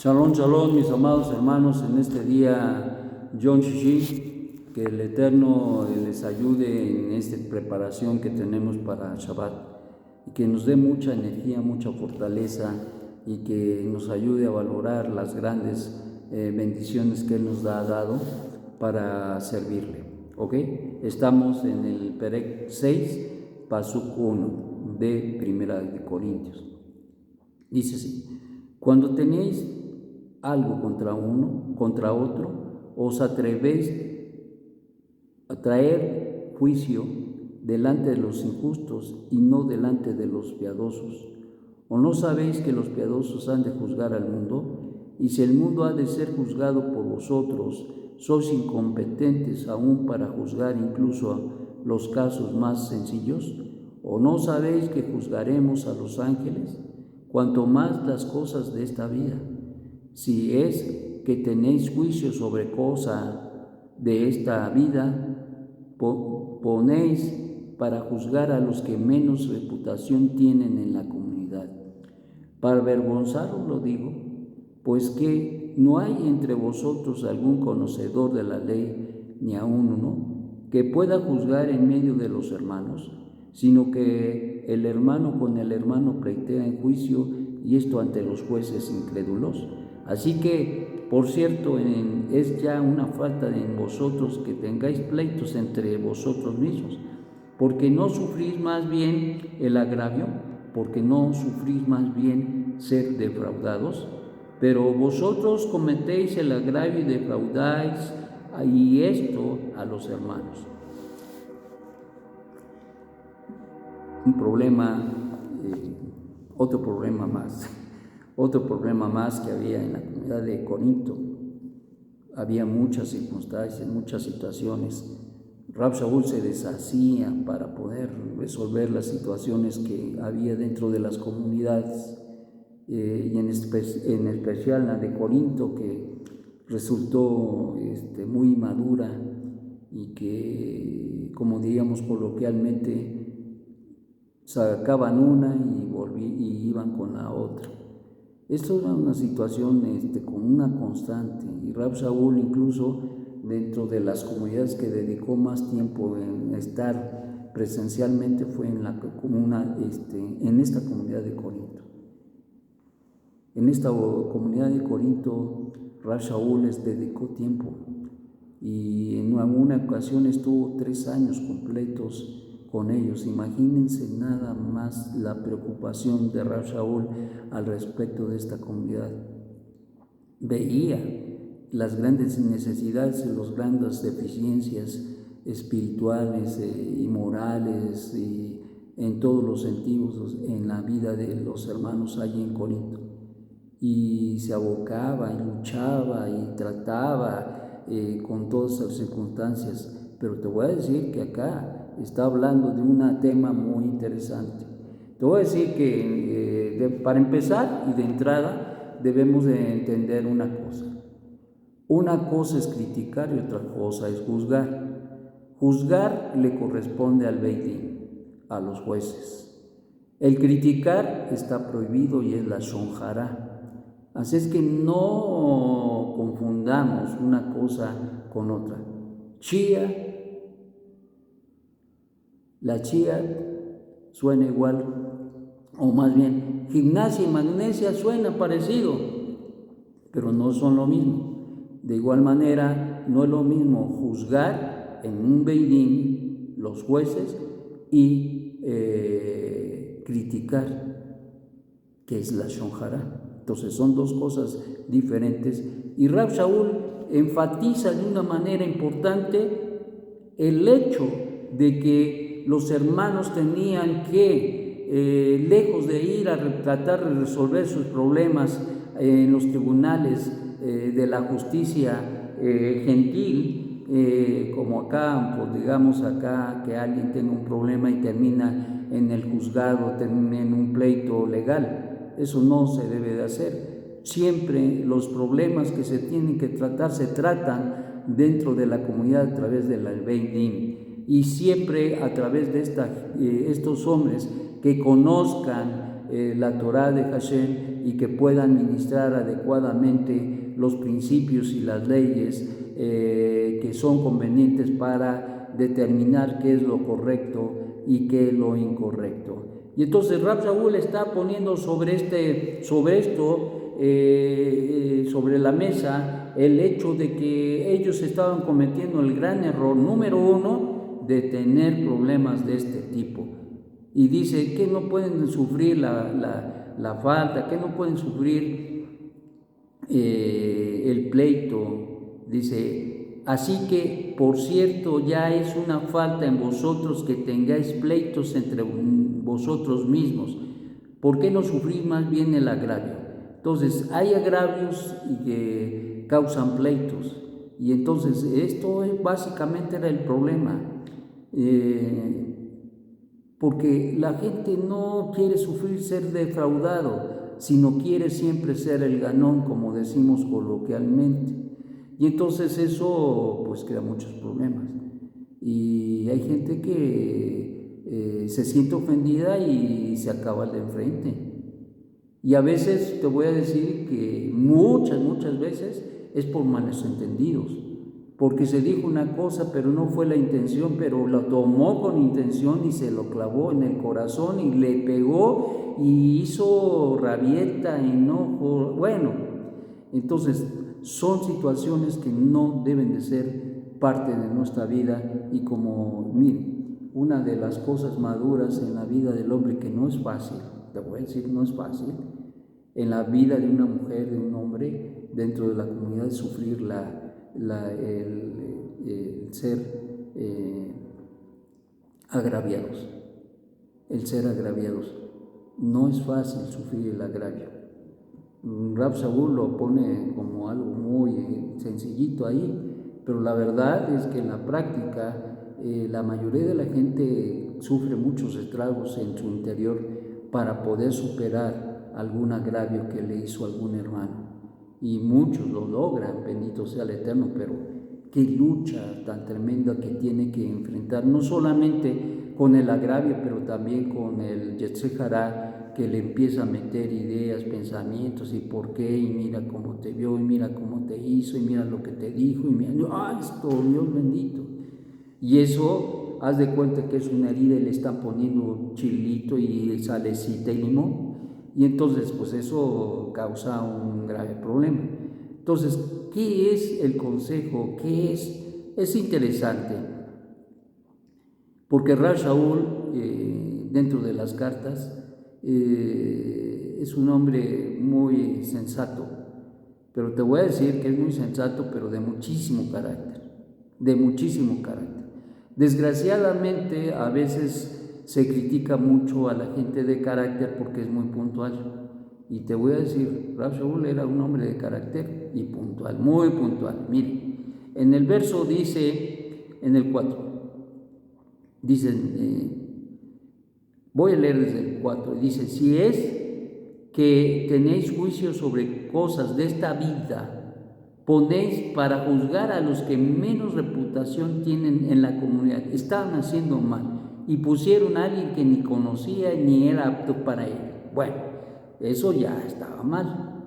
Shalom, shalom, mis amados hermanos, en este día Yom Shishi, que el Eterno les ayude en esta preparación que tenemos para Shabbat y que nos dé mucha energía, mucha fortaleza y que nos ayude a valorar las grandes bendiciones que Él nos ha dado para servirle. ¿Ok? Estamos en el Perek 6, Pasuk 1 de Primera de Corintios. Dice así: cuando tenéis algo contra otro, os atrevéis a traer juicio delante de los injustos y no delante de los piadosos. ¿O no sabéis que los piadosos han de juzgar al mundo? Y si el mundo ha de ser juzgado por vosotros, sois incompetentes aún para juzgar incluso los casos más sencillos. ¿O no sabéis que juzgaremos a los ángeles? Cuanto más las cosas de esta vida. Si es que tenéis juicio sobre cosa de esta vida, ponéis para juzgar a los que menos reputación tienen en la comunidad. Para avergonzaros lo digo, pues que no hay entre vosotros algún conocedor de la ley, ni aun uno, que pueda juzgar en medio de los hermanos, sino que el hermano con el hermano pleitea en juicio, y esto ante los jueces incrédulos. Así que, por cierto, es ya una falta en vosotros que tengáis pleitos entre vosotros mismos, porque no sufrís más bien el agravio, porque no sufrís más bien ser defraudados, pero vosotros cometéis el agravio y defraudáis, y esto a los hermanos. Un problema, otro problema más que había en la comunidad de Corinto. Había muchas circunstancias, muchas situaciones. Rab Shaul se deshacía para poder resolver las situaciones que había dentro de las comunidades, y en especial la de Corinto, que resultó muy madura y que, como diríamos coloquialmente, sacaban una y iban con la otra. Esto era una situación con una constante, y Rab Shaul, incluso dentro de las comunidades que dedicó más tiempo en estar presencialmente, fue en esta comunidad de Corinto. En esta comunidad de Corinto, Rab Shaul les dedicó tiempo, y en alguna ocasión estuvo 3 años completos con ellos. Imagínense nada más la preocupación de Rab Shaul al respecto de esta comunidad. Veía las grandes necesidades y las grandes deficiencias espirituales y morales y en todos los sentidos en la vida de los hermanos allí en Corinto. Y se abocaba y luchaba y trataba con todas las circunstancias. Pero te voy a decir que acá está hablando de un tema muy interesante. Te voy a decir que para empezar y de entrada debemos de entender una cosa. Una cosa es criticar y otra cosa es juzgar. Juzgar le corresponde al Beidín, a los jueces. El criticar está prohibido y es la Lashon Hará. Así es que no confundamos una cosa con otra. La chía suena igual, o más bien, gimnasia y magnesia suena parecido, pero no son lo mismo. De igual manera, no es lo mismo juzgar en un beidín, los jueces, y criticar, que es la Lashon Hará. Entonces son dos cosas diferentes, y Rab Shaul enfatiza de una manera importante el hecho de que los hermanos tenían que, lejos de ir a tratar de resolver sus problemas en los tribunales de la justicia gentil, como acá, pues digamos acá, que alguien tenga un problema y termina en el juzgado, termina en un pleito legal. Eso no se debe de hacer. Siempre los problemas que se tienen que tratar se tratan dentro de la comunidad a través del Beidín, y siempre a través de estos hombres que conozcan la Torá de Hashem, y que pueda administrar adecuadamente los principios y las leyes que son convenientes para determinar qué es lo correcto y qué es lo incorrecto. Y entonces Rab Shaul está poniendo sobre la mesa el hecho de que ellos estaban cometiendo el gran error número 1 de tener problemas de este tipo. Y dice que no pueden sufrir la falta, que no pueden sufrir el pleito. Dice, así que, por cierto, ya es una falta en vosotros que tengáis pleitos entre vosotros mismos. ¿Por qué no sufrir más bien el agravio? Entonces, hay agravios que causan pleitos. Y entonces, esto básicamente era el problema. Porque la gente no quiere sufrir ser defraudado, sino quiere siempre ser el ganón, como decimos coloquialmente. Y entonces eso pues crea muchos problemas. Y hay gente que se siente ofendida y se acaba de enfrente. Y a veces te voy a decir que muchas veces es por malos entendidos. Porque se dijo una cosa, pero no fue la intención, pero lo tomó con intención y se lo clavó en el corazón y le pegó y hizo rabieta, enojo. Bueno, entonces son situaciones que no deben de ser parte de nuestra vida. Y como, miren, una de las cosas maduras en la vida del hombre que no es fácil, te voy a decir, no es fácil, en la vida de una mujer, de un hombre, dentro de la comunidad, es sufrir el ser agraviados. El ser agraviados. No es fácil sufrir el agravio. Rab Shaul lo pone como algo muy sencillito ahí, pero la verdad es que en la práctica la mayoría de la gente sufre muchos estragos en su interior para poder superar algún agravio que le hizo algún hermano. Y muchos lo logran, bendito sea el Eterno, pero qué lucha tan tremenda que tiene que enfrentar, no solamente con el agravio, pero también con el Yetzer Hará, que le empieza a meter ideas, pensamientos, y por qué, y mira cómo te vio, y mira cómo te hizo, y mira lo que te dijo, y mira, esto, Dios bendito. Y eso, haz de cuenta que es una herida y le están poniendo chilito y salecita y limón. Y entonces, pues eso causa un grave problema. Entonces, ¿qué es el consejo? ¿Qué es? Es interesante, porque Rab Shaul, dentro de las cartas, es un hombre muy sensato, pero te voy a decir que es muy sensato, pero de muchísimo carácter, Desgraciadamente, a veces se critica mucho a la gente de carácter porque es muy puntual. Y te voy a decir, Rab Shaul era un hombre de carácter y puntual, muy puntual. Mire, en el verso dice, en el 4, dicen, voy a leer desde el 4, dice, si es que tenéis juicio sobre cosas de esta vida, ponéis para juzgar a los que menos reputación tienen en la comunidad. Estaban haciendo mal y pusieron a alguien que ni conocía ni era apto para él. Bueno, eso ya estaba mal.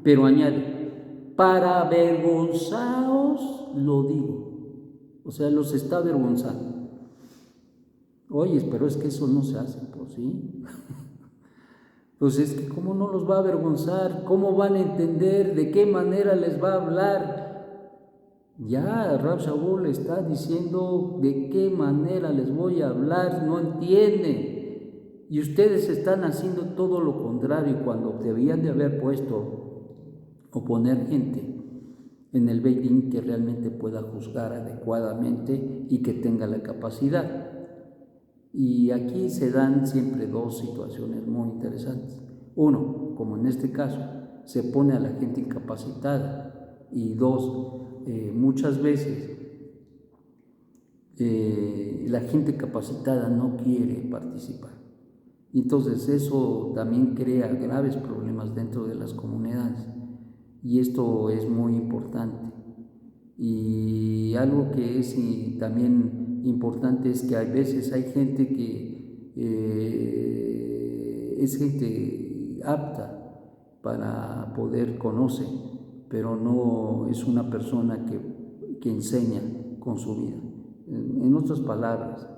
Pero añade, para avergonzaos lo digo. O sea, los está avergonzando. Oye, pero es que eso no se hace, pues sí. Pues es que ¿cómo no los va a avergonzar? ¿Cómo van a entender? ¿De qué manera les va a hablar? Ya Rab Shaul está diciendo de qué manera les voy a hablar, no entienden. Y ustedes están haciendo todo lo contrario cuando debían de haber puesto o poner gente en el Beit Din que realmente pueda juzgar adecuadamente y que tenga la capacidad. Y aquí se dan siempre dos situaciones muy interesantes. Uno, como en este caso, se pone a la gente incapacitada. Y dos, muchas veces la gente capacitada no quiere participar. Entonces eso también crea graves problemas dentro de las comunidades. Y esto es muy importante. Y algo que es también importante es que a veces hay gente que es gente apta, para poder conocer, pero no es una persona que enseña con su vida. En otras palabras,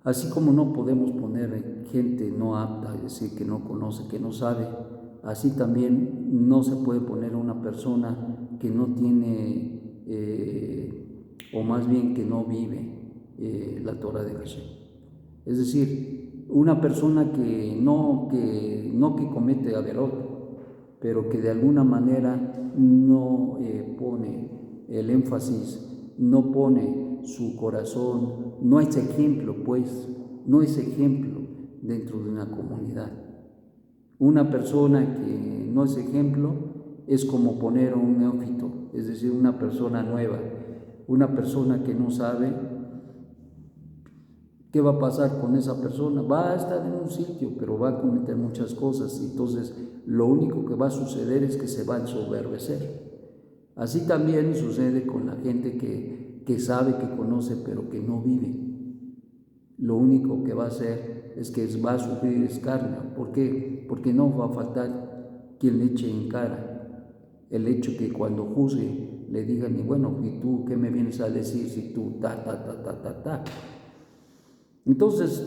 así como no podemos poner gente no apta, es decir, que no conoce, que no sabe, así también no se puede poner a una persona que no tiene, o más bien que no vive la Torah de Hashem. Es decir, una persona que no que comete averot, pero que de alguna manera no pone el énfasis, no pone su corazón, no es ejemplo, pues, no es ejemplo dentro de una comunidad. Una persona que no es ejemplo es como poner un neófito, es decir, una persona nueva, una persona que no sabe. ¿Qué va a pasar con esa persona? Va a estar en un sitio, pero va a cometer muchas cosas, y entonces lo único que va a suceder es que se va a ensoberbecer. Así también sucede con la gente que sabe, que conoce, pero que no vive. Lo único que va a hacer es que va a sufrir escarnio. ¿Por qué? Porque no va a faltar quien le eche en cara el hecho que cuando juzgue le digan, y bueno, ¿y tú qué me vienes a decir si tú ta? Entonces,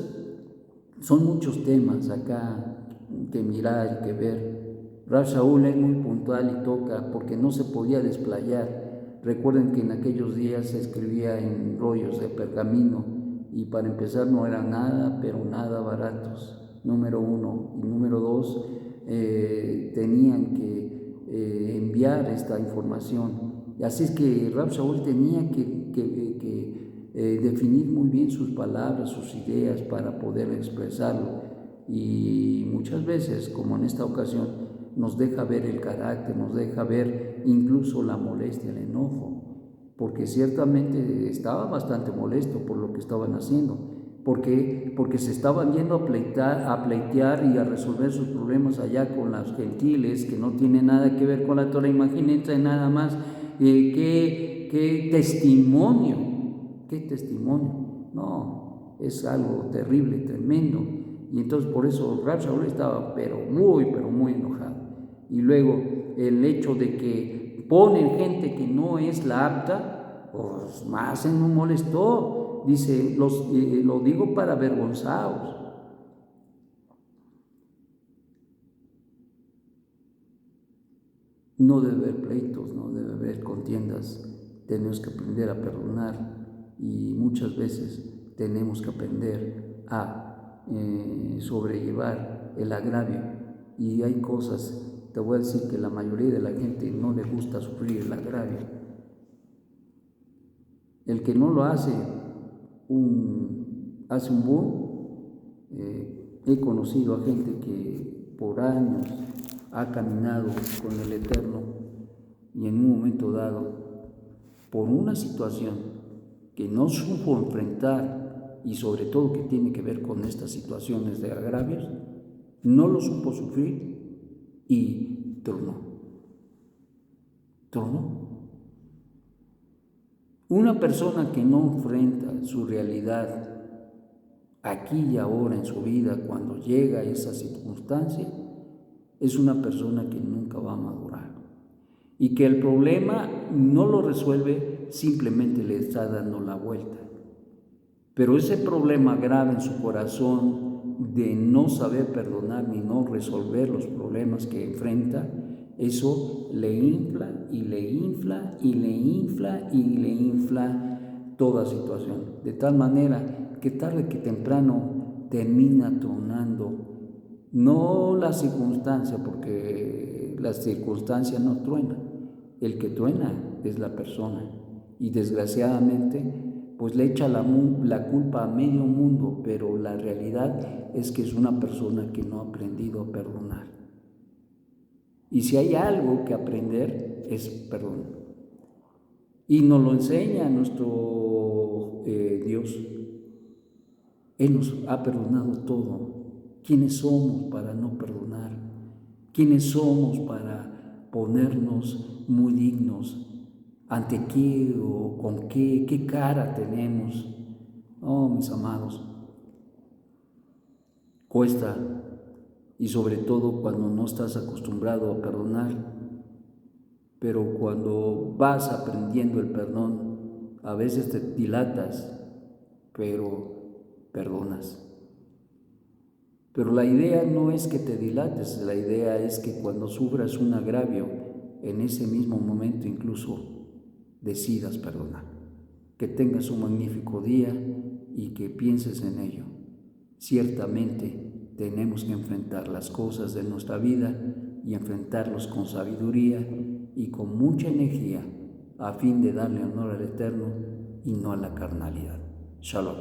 son muchos temas acá que mirar y que ver. Rav Shaul es muy puntual y toca porque no se podía desplayar. Recuerden que en aquellos días se escribía en rollos de pergamino y para empezar no eran nada, pero nada baratos, número uno. Y número dos, tenían que enviar esta información. Así es que Rav Shaul tenía que definir muy bien sus palabras, sus ideas para poder expresarlo, y muchas veces, como en esta ocasión, nos deja ver el carácter, nos deja ver incluso la molestia, el enojo, porque ciertamente estaba bastante molesto por lo que estaban haciendo. ¿Por qué? Porque se estaban yendo a pleitear y a resolver sus problemas allá con los gentiles, que no tienen nada que ver con la Torah. Imagínense nada más qué testimonio. ¿Qué testimonio? No, es algo terrible, tremendo. Y entonces por eso Rav Shaul estaba pero muy enojado. Y luego el hecho de que ponen gente que no es la apta, pues más se nos molestó. Dice, lo digo para avergonzados. No debe haber pleitos, no debe haber contiendas. Tenemos que aprender a perdonar, y muchas veces tenemos que aprender a sobrellevar el agravio. Y hay cosas, te voy a decir que la mayoría de la gente no le gusta sufrir el agravio. El que no lo hace un boom. He conocido a gente que por años ha caminado con el Eterno, y en un momento dado, por una situación que no supo enfrentar, y sobre todo que tiene que ver con estas situaciones de agravios, no lo supo sufrir y tronó. Una persona que no enfrenta su realidad aquí y ahora en su vida, cuando llega a esa circunstancia, es una persona que nunca va a madurar, y que el problema no lo resuelve, simplemente le está dando la vuelta. Pero ese problema grave en su corazón de no saber perdonar ni no resolver los problemas que enfrenta, eso le infla y le infla y le infla y le infla toda situación, de tal manera que tarde que temprano termina tronando. No la circunstancia, porque la circunstancia no truena, el que truena es la persona, y desgraciadamente pues le echa la culpa a medio mundo, pero la realidad es que es una persona que no ha aprendido a perdonar. Y si hay algo que aprender es perdón, y nos lo enseña nuestro Dios. Él nos ha perdonado todo. ¿Quiénes somos para no perdonar? ¿Quiénes somos para ponernos muy dignos? ¿Ante qué o con qué cara tenemos? Oh, mis amados, cuesta y sobre todo cuando no estás acostumbrado a perdonar. Pero cuando vas aprendiendo el perdón, a veces te dilatas, pero perdonas. Pero la idea no es que te dilates, la idea es que cuando sufras un agravio, en ese mismo momento incluso decidas perdonar. Que tengas un magnífico día y que pienses en ello. Ciertamente tenemos que enfrentar las cosas de nuestra vida y enfrentarlos con sabiduría y con mucha energía a fin de darle honor al Eterno y no a la carnalidad. Shalom.